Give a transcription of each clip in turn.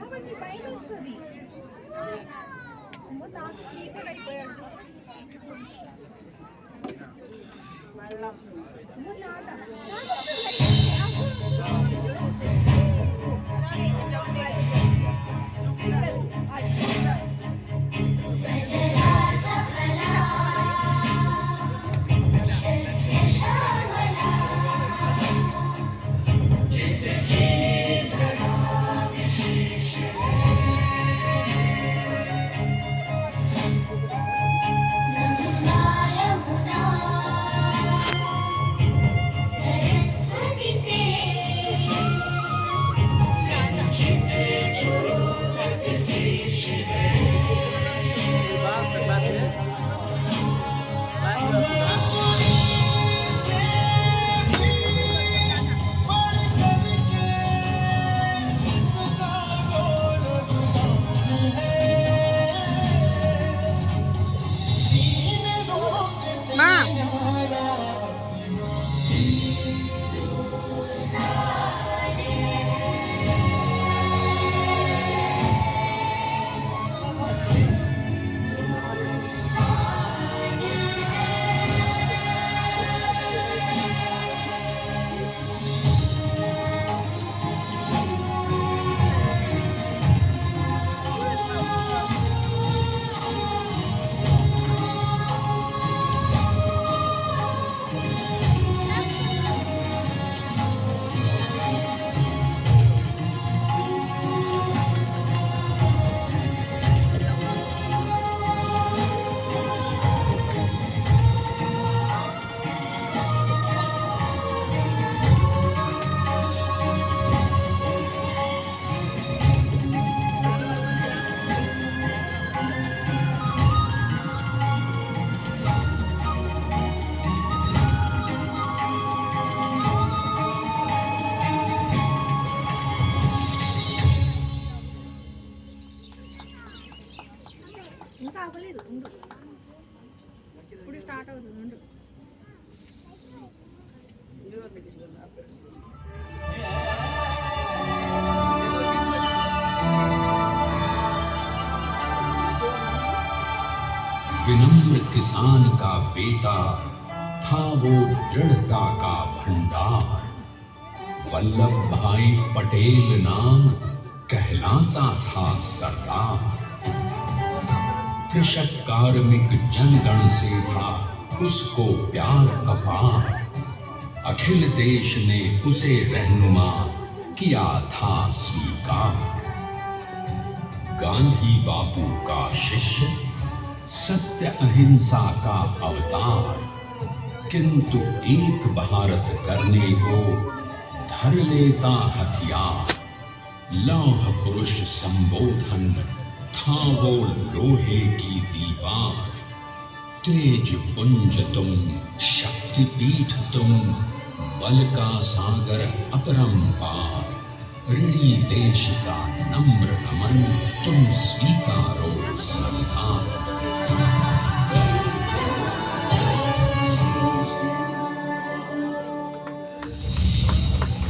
అవన్నీ పైన వస్తుంది నాకు చీకటి అయిపోయాడు ఇంకా అవ్వలేదు ఉండు ఇప్పుడు స్టార్ట్ అవుతుంది ఉండు विनम्र किसान का बेटा था वो दृढ़ता का भंडार। वल्लभ भाई पटेल नाम कहलाता था सरदार। कृषक कार्मिक जनगण से था उसको प्यार अपार। अखिल देश ने उसे रहनुमा किया था स्वीकार। गांधी बापू का शिष्य, सत्य अहिंसा का अवतार, किंतु एक भारत करने को धर लेता हथियार। लौह पुरुष संबोधन था वो लोहे की दीवार। तेज पुंज तुम, शक्तिपीठ तुम, बल का सागर अपरंपार। ऋणी देश का नम्र नमन तुम स्वीकारो संहार।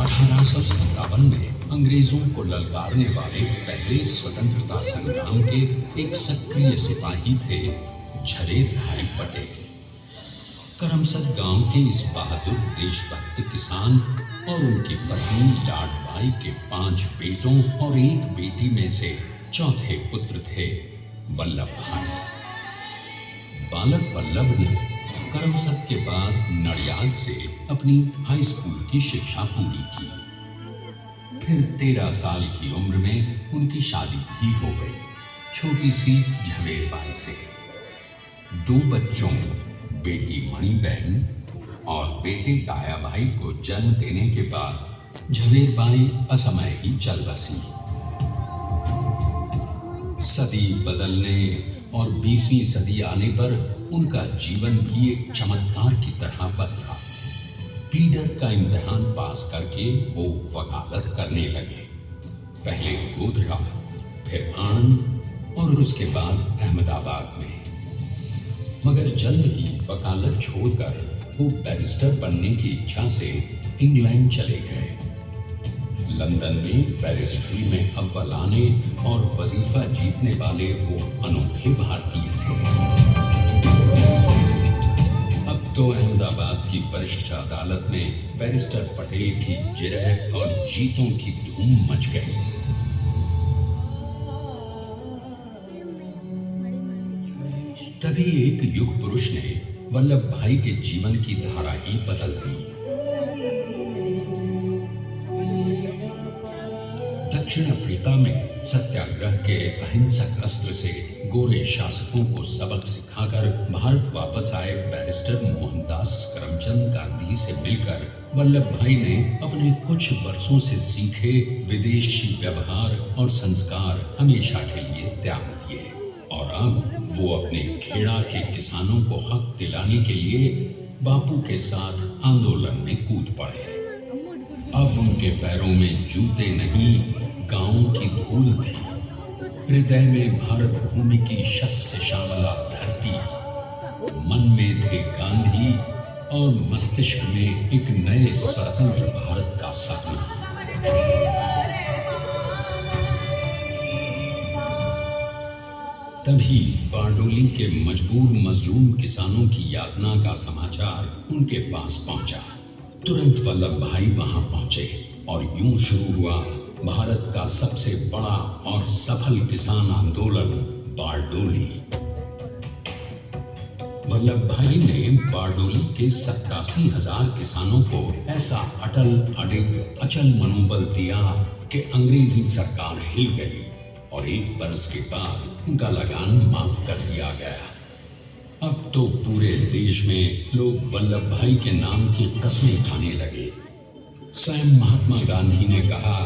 1857 में अंग्रेजों को ललकारने वाले पहले स्वतंत्रता संग्राम के एक सक्रिय सिपाही थे झवेर भाई पटेल। करमसद गांव के इस बहादुर देशभक्त किसान और उनकी पत्नी लाडबाई के 5 बेटों और 1 बेटी में से चौथे पुत्र थे वल्लभ भाई। बालक वल्लभ ने करमसद के बाद नडियाद से अपनी हाई स्कूल की शिक्षा पूरी की। फिर 13 साल की उम्र में उनकी शादी भी हो गई, छोटी सी झवेर बाई से। 2 बच्चों, बेटी मणिबहन और बेटे डाया भाई को जन्म देने के बाद झवेर बाई असमय ही चल बसी। सदी बदलने और 20वीं सदी आने पर उनका जीवन भी एक चमत्कार की तरह बदला। प्लीडर का इम्तिहान पास करके वो वकालत करने लगे। पहले गोधरा, फिर आणंद और उसके बाद अहमदाबाद में। मगर जल्द ही वकालत छोड़कर वो बैरिस्टर बनने की इच्छा से इंग्लैंड चले गए। लंदन में बैरिस्ट्री में अव्वल आने और वजीफा जीतने वाले वो अनोखे भारतीय थे। अब तो अहमदाबाद की वरिष्ठ अदालत में बैरिस्टर पटेल की जिरह और जीतों की धूम मच गई। तभी एक युग पुरुष ने वल्लभ भाई के जीवन की धारा ही बदल दी। दक्षिण अफ्रीका में सत्याग्रह के अहिंसक अस्त्र से गोरे शासकों को सबक सिखाकर भारत वापस आए बैरिस्टर मोहनदास करमचंद गांधी से मिलकर वल्लभ भाई ने अपने कुछ वर्षों से सीखे विदेशी व्यवहार और संस्कार हमेशा के लिए त्याग दिए और अब वो अपने खेड़ा के किसानों को हक दिलाने के लिए बापू के साथ आंदोलन में कूद पड़े। अब उनके पैरों में जूते नहीं, गांवों की धूल थी। हृदय में भारत भूमि की शस्य श्यामला धरती, मन में थे गांधी और मस्तिष्क में एक नए स्वतंत्र भारत का सपना। तभी बारडोली के मजबूर मजलूम किसानों की यातना का समाचार उनके पास पहुंचा। तुरंत वल्लभ भाई वहां पहुंचे और यूं शुरू हुआ भारत का सबसे बड़ा और सफल किसान आंदोलन बारडोली। वल्लभ भाई ने बारडोली के 87,000 किसानों को ऐसा अटल अडिग अचल मनोबल दिया कि अंग्रेजी सरकार हिल गई और एक बरस के बाद उनका लगान माफ कर दिया गया। अब तो पूरे देश में लोग वल्लभ भाई के नाम की कस्में खाने लगे। स्वयं महात्मा गांधी ने कहा,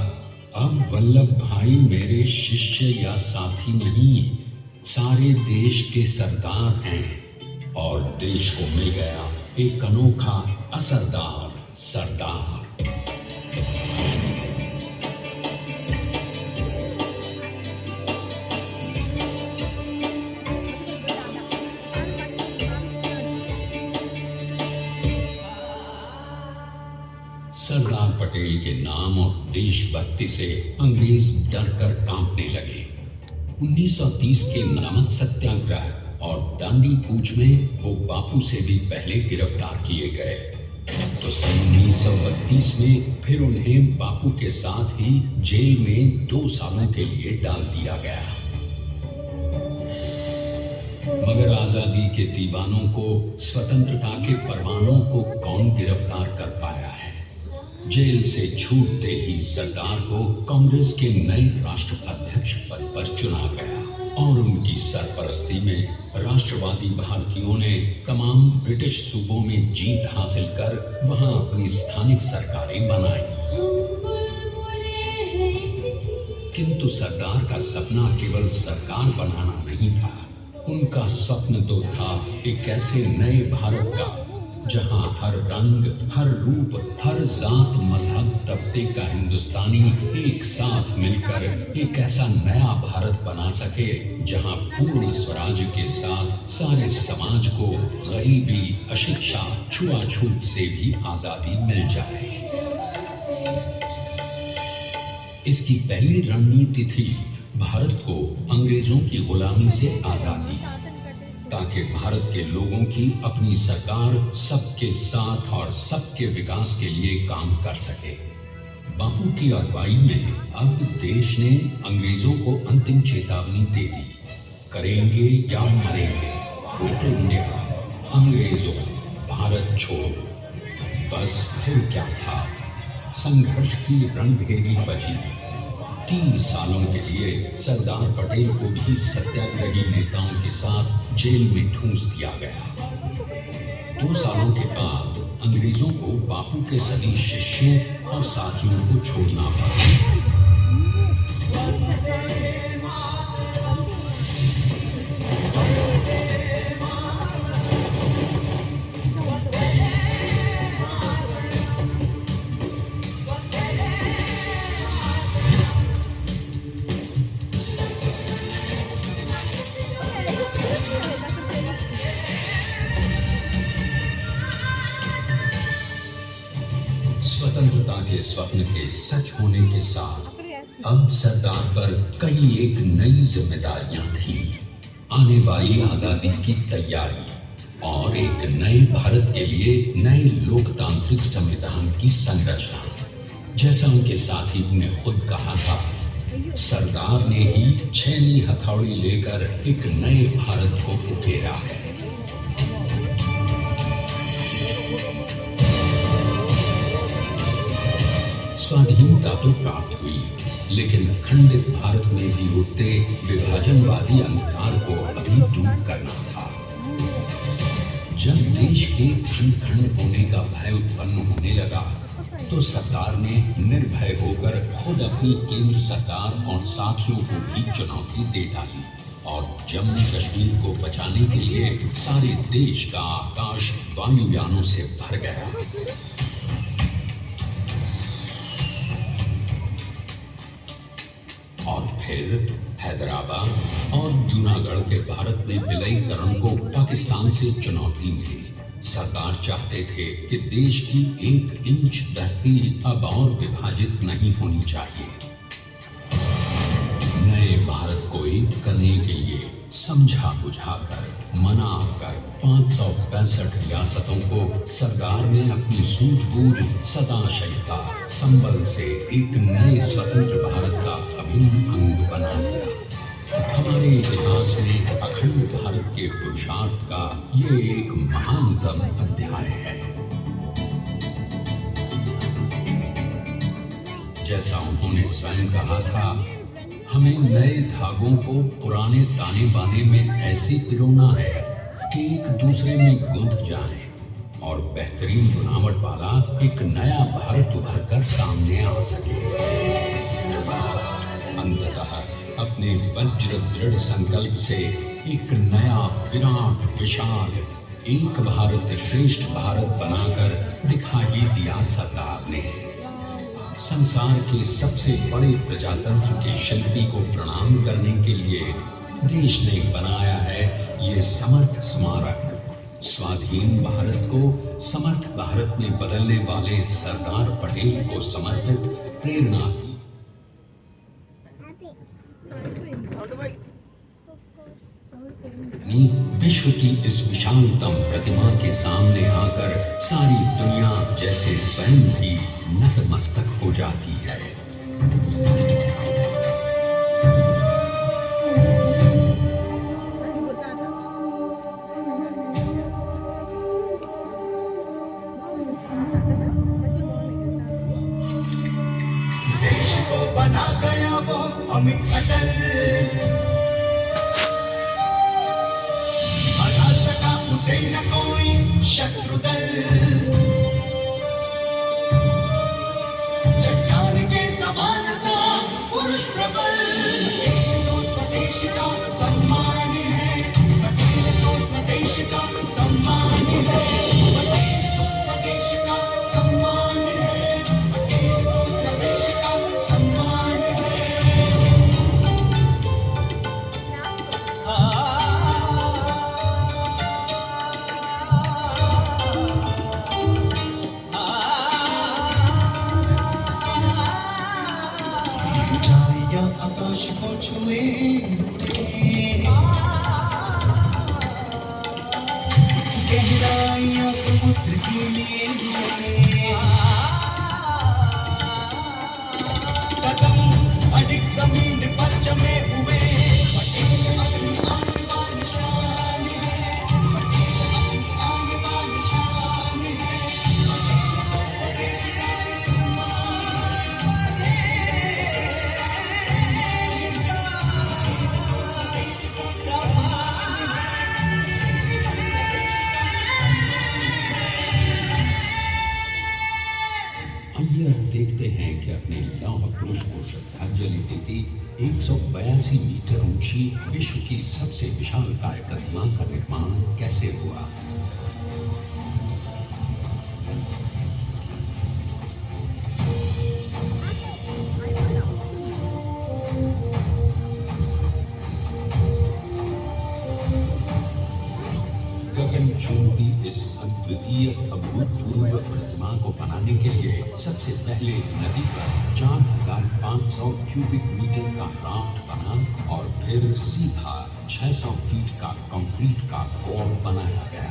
अब वल्लभ भाई मेरे शिष्य या साथी नहीं, सारे देश के सरदार हैं और देश को मिल गया एक अनोखा असरदार सरदार। सरदार पटेल के नाम और देशभक्ति से अंग्रेज डर कर कांपने लगे। 1930 के नमक सत्याग्रह और दांडी कूच में वो बापू से भी पहले गिरफ्तार किए गए। तो सन 1932 में फिर उन्हें बापू के साथ ही जेल में 2 सालों के लिए डाल दिया गया। मगर आजादी के दीवानों को, स्वतंत्रता के परवानों को कौन गिरफ्तार कर पाया है। जेल से छूटते ही सरदार को कांग्रेस के नए राष्ट्र अध्यक्ष पद पर चुना गया और उनकी सरपरस्ती में राष्ट्रवादी भारतीयों ने तमाम ब्रिटिश सूबों में जीत हासिल कर वहां अपनी स्थानिक सरकारें बनाई। किंतु सरदार का सपना केवल सरकार बनाना नहीं था। उनका स्वप्न तो था एक ऐसे नए भारत का जहां हर रंग, हर रूप, हर जात, मजहब, तबके का हिंदुस्तानी एक साथ मिलकर एक ऐसा नया भारत बना सके जहां पूर्ण स्वराज के साथ सारे समाज को गरीबी, अशिक्षा, छुआछूत से भी आजादी मिल जाए। इसकी पहली रणनीति थी भारत को अंग्रेजों की गुलामी से आजादी, ताकि भारत के लोगों की अपनी सरकार सबके साथ और सबके विकास के लिए काम कर सके। बापू की अगुवाई में अब देश ने अंग्रेजों को अंतिम चेतावनी दे दी, करेंगे या मरेंगे, क्विट इंडिया, अंग्रेजों, भारत छोड़ो। बस फिर क्या था, संघर्ष की रणभेरी बजी। 3 सालों के लिए सरदार पटेल को भी सत्याग्रही नेताओं के साथ जेल में ठूंस दिया गया। 2 सालों के बाद अंग्रेजों को बापू के सभी शिष्यों और साथियों को छोड़ना पड़ा। स्वतंत्रता के वाले स्वप्न के सच होने के साथ अब सरदार पर कई एक नई जिम्मेदारियां थी। आने वाली आजादी की तैयारी और एक नए भारत के लिए नए लोकतांत्रिक संविधान की संरचना। जैसा उनके साथी ने खुद कहा था, सरदार ने ही छैनी हथौड़ी लेकर एक नए भारत को उकेरा है। स्वाधीनता तो प्राप्त हुई, लेकिन खंडित भारत में भी उठते विभाजनवादी अंधकार को अभी दूर करना था। जब देश के खंड खंड होने का भय उत्पन्न होने लगा, तो सरकार ने निर्भय होकर खुद अपनी केंद्र सरकार और साथियों को भी चुनौती दे डाली और जम्मू कश्मीर को बचाने के लिए सारे देश का आकाश वायुयानों से भर गया। और फिर हैदराबाद और जूनागढ़ के भारत में विलयीकरण को पाकिस्तान से चुनौती मिली। सरकार चाहते थे कि देश की 1 इंच धरती अब और विभाजित नहीं होनी चाहिए। नए भारत को एक करने के लिए समझा बुझाकर मनाकर 565 रियासतों को सरदार ने अपनी सूझबूझ सदाशयता संबल से एक नए स्वतंत्र भारत का अभिन्न अंग बना दिया। हमारे इतिहास में अखंड भारत के पुरुषार्थ का ये एक महानतम अध्याय है। जैसा उन्होंने स्वयं कहा था, हमें नए धागों को पुराने ताने बाने में ऐसे पिरोना है कि एक दूसरे में गुंथ जाए और बेहतरीन बनावट वाला एक नया भारत उभर कर सामने आ सके। अंततः अपने वज्र दृढ़ संकल्प से एक नया विराट विशाल एक भारत श्रेष्ठ भारत बनाकर दिखा ही दिया सरदार ने। संसार के सबसे बड़े प्रजातंत्र के शिल्पी को प्रणाम करने के लिए देश ने बनाया है ये समर्थ स्मारक। स्वाधीन भारत को समर्थ भारत में बदलने वाले सरदार पटेल को समर्पित प्रेरणा दी। विश्व की इस विशालतम प्रतिमा के सामने आकर सारी दुनिया जैसे स्वयं भी नतमस्तक हो जाती है। देश को बना गया वो अमित अटल, हरा सका उसे न कोई शत्रु दल। चट्टान के समान सा पुरुष प्रबल, पटेल तो स्वदेश का सम्मान है, पटेल तो स्वदेश का सम्मान है, पटेल तो स्वदेश का सम्मान है, पटेल तो स्वदेश का सम्मान है। ऊंचाइयां आकाश को छुए गहराइयां समुद्र के लिए कदम अधिक जमीन पर जमे हुए। पटेल अपनी आने वाली शान है, पटेल अपनी आने वाली शान है, पटेल तो स्वदेश का सम्मान है, स्वदेश का सम्मान है। आइए अब देखते हैं कि अपने लौह पुरुष को श्रद्धांजलि देती 182 मीटर ऊंची विश्व की सबसे विशालकाय प्रतिमा का निर्माण कैसे हुआ। गगन चूमती इस अद्वितीय अभूतपूर्व प्रतिमा को बनाने के लिए सबसे पहले नदी पर 4,500 क्यूबिक मीटर का राफ्ट बना और फिर सीधा 600 फीट का कंक्रीट का कोर बनाया गया।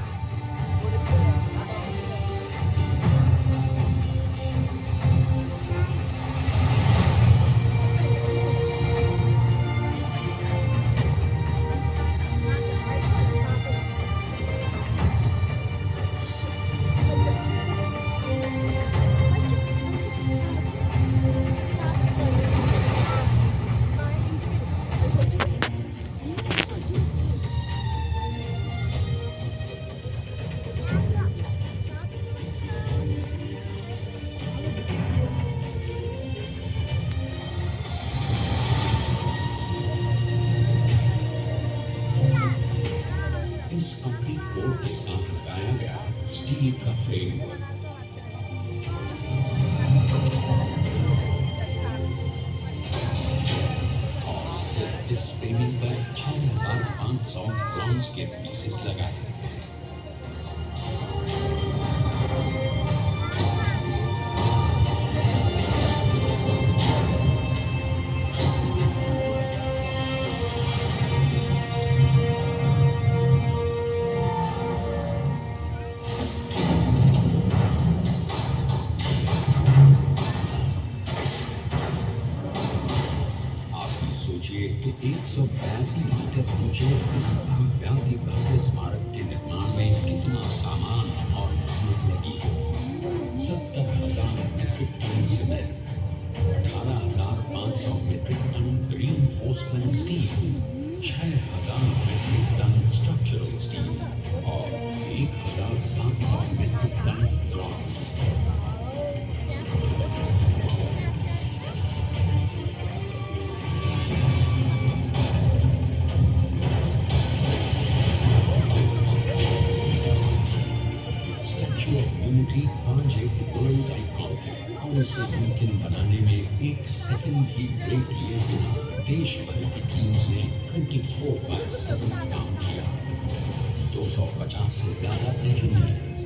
इस कंक्रीट कोर के साथ लगाया गया स्टील का फ्रेमवर्क और इस फ्रेमिंग पर 6,500 ब्रॉन्ज के पीसेस लगाए। सोचिए कि 182 मीटर ऊंचे इस भव्याति भव्य स्मारक के निर्माण में कितना सामान और मेहनत लगी है। 70,000 metric ton cement, 18,500 metric ton reinforcement steel, 6,000 metric ton structural steel और 1,700 मीट्रिक टन ब्रॉन्ज। यूनिटी आज एक वर्ल्ड आइकॉन है और इसे मुमकिन बनाने में एक सेकंड भी ब्रेक लिए बिना देश भर की टीम्स ने 24/7 काम किया। 250 से ज्यादा इंजीनियर्स,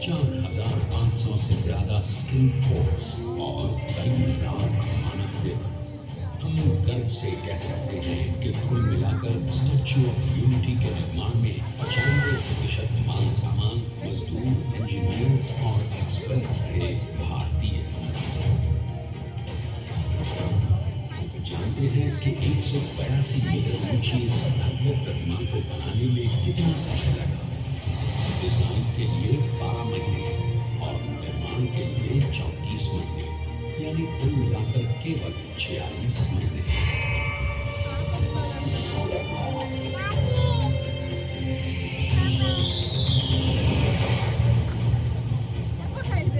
4,500 से ज्यादा स्किल फोर्स और कई लाख मानव दिन। हम गर्व से कह सकते हैं कि कुल मिलाकर स्टैच्यू ऑफ यूनिटी के निर्माण में 95% माल सामान, मजदूर, इंजीनियर्स और एक्सपर्ट्स थे भारतीय। जानते हैं कि 182 मीटर ऊंची इस भव्य प्रतिमा को बनाने में कितना समय लगा? डिजाइन के लिए 12 महीने और निर्माण के लिए 34 महीने, यानी कुल मिलाकर केवल 46 महीने।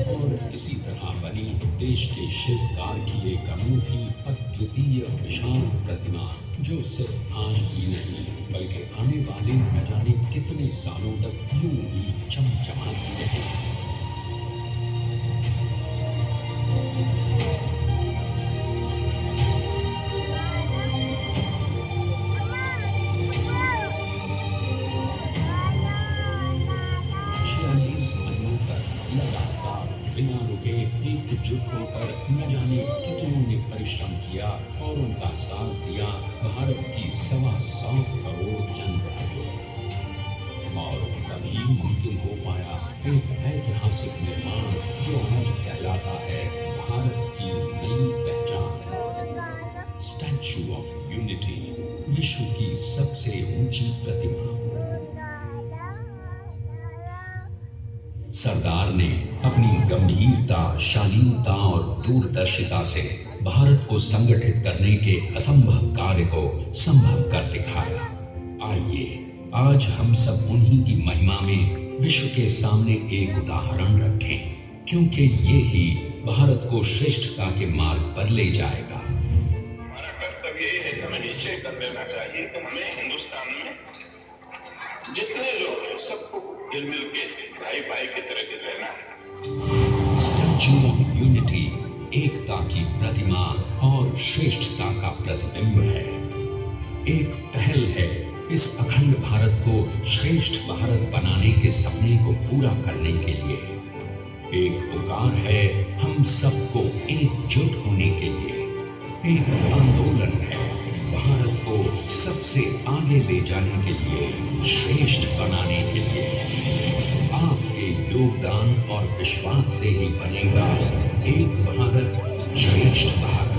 और इसी तरह बनी देश के शिल्पकार की एक अनूठी अद्वितीय विशाल प्रतिमा, जो सिर्फ आज ही नहीं बल्कि आने वाले न जाने कितने सालों तक यूं ही चमचमाती रहेगी। बिना रुके एकजुट होकर न जाने कितनों ने परिश्रम किया और उनका साथ दिया भारत की 125 करोड़ जनता को। और तभी मुमकिन हो पाया एक ऐतिहासिक निर्माण जो आज कहलाता है भारत की नई पहचान। स्टैच्यू ऑफ यूनिटी, विश्व की सबसे ऊंची प्रतिमा। सरदार ने अपनी गंभीरता, शालीनता और दूरदर्शिता से भारत को संगठित करने के असंभव कार्य को संभव कर दिखाया। आइए आज हम सब उन्हीं की महिमा में विश्व के सामने एक उदाहरण रखें, क्योंकि ये ही भारत को श्रेष्ठता के मार्ग पर ले जाएगा। हमारा कर्तव्य ये है कि हमें निश्चय कर लेना चाहिए कि हमें हिंदुस्तान में जितने लोग हैं सबको मिल के भाई भाई की तरह रहना है। स्टैच्यू ऑफ यूनिटी एकता की प्रतिमा और श्रेष्ठता का प्रतिबिंब है। एक पहल है इस अखंड अखंड भारत को श्रेष्ठ भारत बनाने के सपने को पूरा करने के लिए एक पुकार है हम सबको एकजुट होने के लिए। एक आंदोलन है भारत को सबसे आगे ले जाने के लिए, श्रेष्ठ बनाने के लिए। आपके योगदान और विश्वास से ही बनेगा एक भारत श्रेष्ठ Bharat.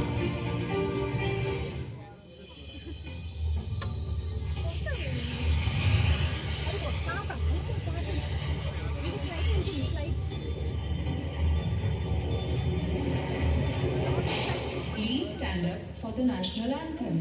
Please stand up for the national anthem.